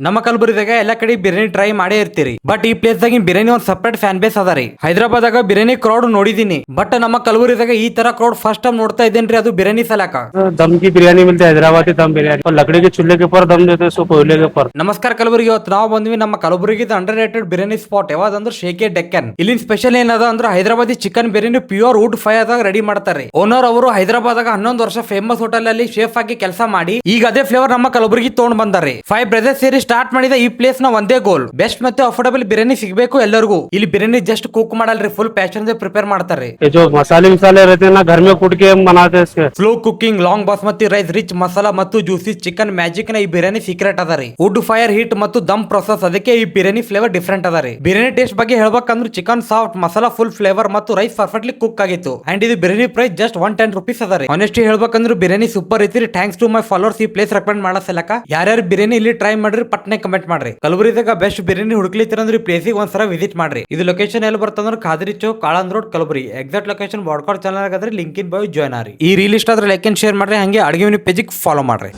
ನಮ್ಮ ಕಲಬುರಗಿದಾಗ ಎಲ್ಲ ಕಡೆ ಬಿರಿಯಾನಿ ಟ್ರೈ ಮಾಡೇ ಇರ್ತೀರಿ. ಬಟ್ ಈ ಪ್ಲೇಸ್ ದಾಗ ಬಿರಿಯಾನಿ ಒಂದ್ ಸಪರೇಟ್ ಫ್ಯಾನ್ ಬೇಸ್ ಅದ ರೀ. ಹೈದರಾಬಾದಾಗ ಬಿರಿಯಾನಿ ಕ್ರೌಡ್ ನೋಡಿದೀನಿ, ಬಟ್ ನಮ್ಮ ಕಲಬುರಗಿದಾಗ ಈ ತರ ಕ್ರೌಡ್ ಫಸ್ಟ್ ಟೈಮ್ ನೋಡ್ತಾ ಇದ್ದೇನ್ರಿ, ಅದು ಬಿರಿಯಾನಿ ಸಲಕ. दम की बिरयानी मिलती है, हैदराबादी दम बिरयानी और लकड़ी के चूल्हे के ऊपर दम देते हैं, सो कोयले के ऊपर। ನಮಸ್ಕಾರ ಕಲಬುರಗಿ. ಇವತ್ತು ನಾವು ಬಂದ್ವಿ ನಮ್ಮ ಕಲಬುರಗಿದ ಅಂಡರ್ ರೇಟೆಡ್ ಬಿರಿಯಾನಿ ಸ್ಪಾಟ್ ಯಾವ್ದಂದ್ರೆ ಶೇಕೆ ಡೆಕ್ಕನ್. ಇಲ್ಲಿನ ಸ್ಪೆಷಲ್ ಏನದ ಅಂದ್ರೆ Hyderabadi chicken biryani pure wood fire ದಾಗ ರೆಡಿ ಮಾಡ್ತಾರೆ. ಓನರ್ ಅವರು ಹೈದರಾಬಾದಾಗ 11 ವರ್ಷ ಫೇಮಸ್ ಹೋಟೆಲ್ ಅಲ್ಲಿ ಶೇಫ್ ಆಗಿ ಕೆಲಸ ಮಾಡಿ ಈಗ ಅದೇ ಫ್ಲೇವರ್ ನಮ್ಮ ಕಲಬುರಗಿ ತಗೊಂಡ್ ಬಂದಾರೆ. 5 ಬ್ರದರ್ಸ್ ಸೇರಿ ಸ್ಟಾರ್ಟ್ ಮಾಡಿದ ಈ ಪ್ಲೇಸ್ ನ ಒಂದೇ ಗೋಲ್, ಬೆಸ್ಟ್ ಮತ್ತೆ ಅಫೋರ್ಡಬಲ್ ಬಿರಿಯಾನಿ ಸಿಗಬೇಕು ಎಲ್ಲರಿಗೂ. ಇಲ್ಲಿ ಬಿರಿಯಾನಿ ಜಸ್ಟ್ ಕುಕ್ ಮಾಡಲ್ರಿ, ಫುಲ್ ಪ್ಯಾಷನ್ ಪ್ರಿಪೇರ್ ಮಾಡ್ತಾರೆ. ये जो मसाले विसाले रहते हैं ना, घर में कूट के हम बनाते हैं इसके। Slow cooking, long basmati rice, rich masala ಮತ್ತು ಜ್ಯೂಸಿ ಚಿಕನ್ ಮ್ಯಾಜಿಕ್ ನ ಈ ಬಿರಿಯಾನಿ ಸೀಕ್ರೆಟ್ ಅದ ರೀ. ವುಡ್ ಫೈರ್ ಹೀಟ್ ಮತ್ತು ದಮ್ ಪ್ರೊಸೆಸ್, ಅದಕ್ಕೆ ಈ ಬಿರಿಯಾನಿ ಫ್ಲೇವರ್ ಡಿಫ್ರೆಂಟ್ ಅದ ರೀ. ಬಿರಿಯಾನಿ ಟೇಸ್ಟ್ ಬಗ್ಗೆ ಹೇಳ್ಬೇಕಂದ್ರೆ chicken soft, masala full flavour ಮತ್ತು ರೈಸ್ ಪರ್ಫೆಕ್ಟ್ಲಿ ಕುಕ್ ಆಗಿತ್ತು. ಅಂಡ್ ಇದು ಬಿರಿಯಾನಿ ಪ್ರೈಸ್ ಜಸ್ಟ್ 110 rupees ಅದ ರೀ. ಆನೆಸ್ಟ್ಲಿ ಹೇಳ್ಬೇಕಂದ್ರೆ ಬಿರಿಯಾನಿ ಸೂಪರ್ ಐತಿ. ಥ್ಯಾಂಕ್ಸ್ ಟು ಮೈ ಫಾಲೋವರ್ಸ್ ಈ ಪ್ಲೇಸ್ ರೆಕಮೆಂಡ್ ಮಾಡಸಲಕ. ಯಾರ್ಯಾರು ಬಿರಿಯಾನಿ ಇಲ್ಲಿ ಟ್ರೈ ಮಾಡ್ರಿ ಪಟ್ನೆ ಕಮೆಂಟ್ ಮಾಡ್ರಿ. ಕಲಬುರಗಿದಾಗ ಬೆಸ್ಟ್ ಬಿರಿಯಾನಿ ಹುಡುಕ್ಲಿತ್ತೀರಂದ್ರೆ ಈ ಪ್ಲೇಸಿಗೆ ಒಂದ್ಸಲ ವಿಸಿಟ್ ಮಾಡ್ರಿ. ಇದು ಲೊಕೇಶನ್ ಎಲ್ಲಿ ಬರ್ತಂದ್ರೆ ಖಾದ್ರಿ ಚೌಕ್, ಕಾಳಂದ್ road, Kalaburagi. Exact location broadcast channel ಆದ್ರೆ ಲಿಂಕ್ ಇನ್ ಬಾಯ್ ಜಾಯ್ನ್ ಆರಿ. ಈ ರೀಲ್ ಇಷ್ಟ ಆದ್ರೆ ಲೈಕ್ ಅಂಡ್ ಶೇರ್ ಮಾಡ್ರಿ, ಹಂಗೆ ಅಡಿಗೆ ಮನೆ ಪೇಜಿಗೆ ಫಾಲೋ ಮಾಡ್ರಿ.